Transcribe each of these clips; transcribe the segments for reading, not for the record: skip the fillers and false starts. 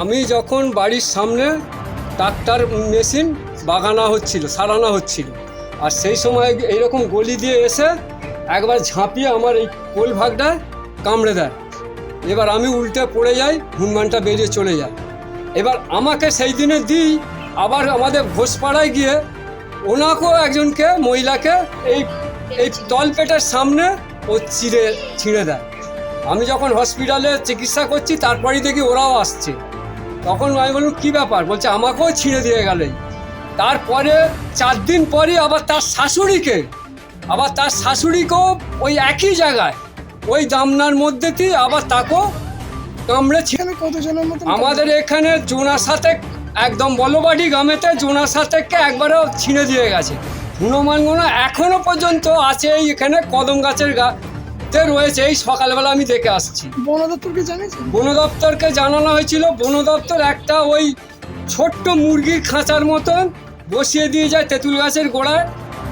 আমি যখন বাড়ির সামনে ট্রাক্টর মেশিন বাগানা হচ্ছিল, সারানো হচ্ছিল, আর সেই সময় এইরকম গলি দিয়ে এসে একবার ঝাঁপিয়ে আমার এই কোল ভাগটা কামড়ে দেয়। এবার আমি উল্টে পড়ে যাই, হনুমানটা বেরিয়ে চলে যায়। এবার আমাকে সেই দিনে দিই আবার আমাদের ঘোষপাড়ায় গিয়ে ওনাকেও একজনকে মহিলাকে এই তলপেটের সামনে ও ছিঁড়ে দেয়। আমি যখন হসপিটালে চিকিৎসা করছি তারপরেই দেখি ওরাও আসছে। তখন আমি বললাম কী ব্যাপার, বলছে আমাকেও ছিঁড়ে দিয়ে গেলেই। তারপরে 4 দিন পরই আবার তার শাশুড়িকেও ওই একই জায়গায় ওই দামনার মধ্যেতেই আবার তাকেও কামড়ে ছিঁড়ে। কতজনের মতো আমাদের এখানে জোনাসাতে একদম বলবাড়ি গ্রামেতে জোনাসাতেকে একবারও ছিঁড়ে দিয়ে গেছে। হনুমানগুলো এখনো পর্যন্ত আছে এখানে কদম গাছের গাতে রয়েছে। এই সকালবেলা আমি দেখে আসছি। বন দপ্তরকে জানিয়েছেন? বন দপ্তরকে জানানো হয়েছিল। বন দপ্তর একটা ওই ছোট্ট মুরগির খাঁচার মতন বসিয়ে দিয়ে যায় তেঁতুল গাছের গোড়ায়,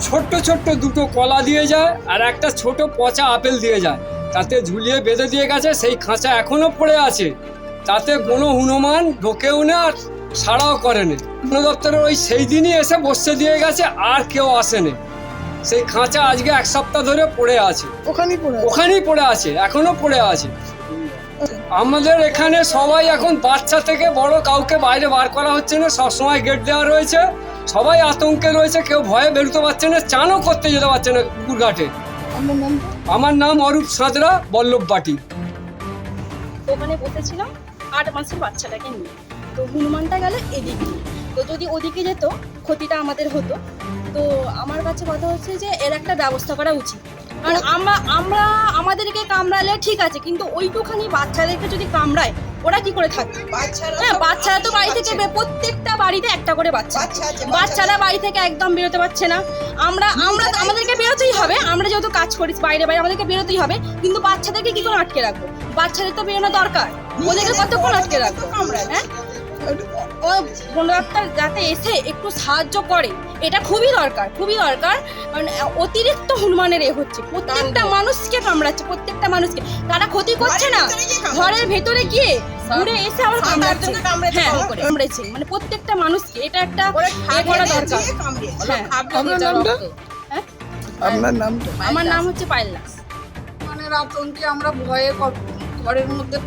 ছোট্ট ছোট্ট 2টো কলা দিয়ে যায় আর একটা ছোট পচা আপেল দিয়ে যায়, তাতে ঝুলিয়ে বেঁধে দিয়ে গেছে। সেই খাঁচা এখনও পড়ে আছে, তাতে কোনো হনুমান ঢোকেও না আর সাড়াও করেনি। বন দপ্তরে ওই সেই দিনই এসে বসে দিয়ে গেছে, আর কেউ আসেনি। সেই খাঁচা আজকে 1 সপ্তাহ ধরে পড়ে আছে, ওখানেই পড়ে আছে, এখনো পড়ে আছে। আমাদের এখানে সবাই এখন বাচ্চা থেকে বড় কাউকে বাইরে বার করা হচ্ছে না, সবসময় গেট দেওয়া রয়েছে, সবাই আতঙ্কে রয়েছে, কেউ ভয়ে বেরোতে পারছে না, চানও করতে যেতে পারছে না পুকুর ঘাটে। আমার নাম অরূপ সাঁতরা, বল্লভবাটি। ওখানে বসেছিলাম 8 মাসের বাচ্চাটাকে নিয়ে। তো হনুমানটা গেল এদিকে, তো যদি ওদিকে যেত ক্ষতিটা আমাদের হতো। তো আমার কাছে কথা হচ্ছে যে এর একটা ব্যবস্থা করা উচিত। কারণ আমরা আমাদেরকে কামড়ালে ঠিক আছে, কিন্তু ওইটুখানি বাচ্চাদেরকে যদি কামড়ায় ওরা কি করে থাকবে? হ্যাঁ, বাচ্চারা তো বাড়ি থেকে প্রত্যেকটা বাড়িতে একটা করে বাচ্চারা বাড়ি থেকে একদম বেরোতে পারছে না। আমাদেরকে বেরোতেই হবে, আমরা যেহেতু কাজ করি বাইরে আমাদেরকে বেরোতেই হবে, কিন্তু বাচ্চাদেরকে কি করে আটকে রাখবো? বাচ্চাদের তো বেরোনো দরকার, ওদেরকে কতক্ষণ আটকে রাখবো? হ্যাঁ, ও বন দপ্তর যাতে এসে একটু সাহায্য করে, এটা খুবই দরকার। কারণ অতিরিক্ত হনুমানের হচ্ছে, প্রত্যেকটা মানুষকে কামড়াচ্ছে, প্রত্যেকটা মানুষকে। তারা ক্ষতি করছে না, ঘরের ভেতরে গিয়ে ঘুরে এসে আবার কামড়াচ্ছে, মানে প্রত্যেকটা মানুষকে। এটা একটা করা দরকার। আপনার নামটা? আমার নাম হচ্ছে পায়েল্লা। মানে আতঙ্কে আমরা ভয়ে ঘরের মধ্যে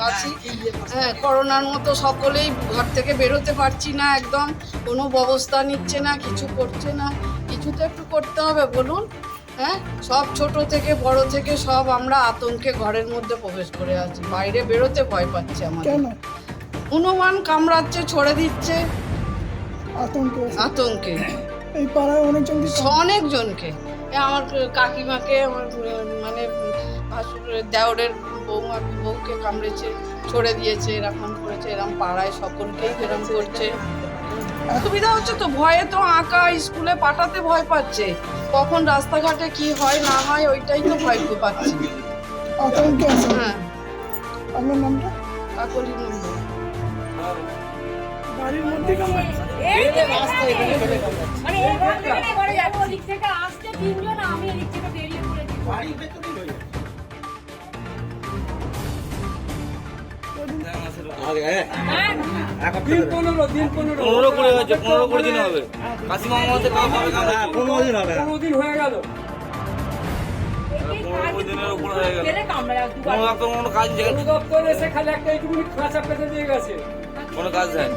আছি। হ্যাঁ, করোনার মতো সকলেই ঘর থেকে বেরোতে পারছি না, একদম কোনো ব্যবস্থা নিচ্ছে না, কিছু করছে না। কিছু তো একটু করতে হবে বলুন। হ্যাঁ, সব ছোট থেকে বড় থেকে সব আমরা আতঙ্কে ঘরের মধ্যে প্রবেশ করে আছি, বাইরে বেরোতে ভয় পাচ্ছে আমাদের। হনুমান কামড়াচ্ছে, ছড়ে দিচ্ছে আতঙ্কে এই পাড়ায় অনেকজনকে। আমার কাকিমাকে, আমার মানে দেওরের বউকে কামড়েছে, ছড়ে দিয়েছে, এরকম করেছে। এরকম পাড়ায় সকলকেই এরকম করছে। সুবিধা হচ্ছে তো, ভয়ে তো আঁকা স্কুলে পাঠাতে ভয় পাচ্ছে, কখন রাস্তাঘাটে কি হয় না হয় ওইটাই তো ভয় পাচ্ছি। হ্যাঁ, আপনার নামটা? কাকলি মন্ডল। বাড়ির মধ্যে দিন 15 দিন হবে। কাশিমা আমাদের 15 দিন হবে, 15 দিন হয়ে গেল। 15 দিনের উপর হয়ে গেল। কোনো কাজ দপ্তর এসে খালি একটা এইটুকুনি খাঁচা পেতে দিয়ে গেছে, কোনো কাজ নেই।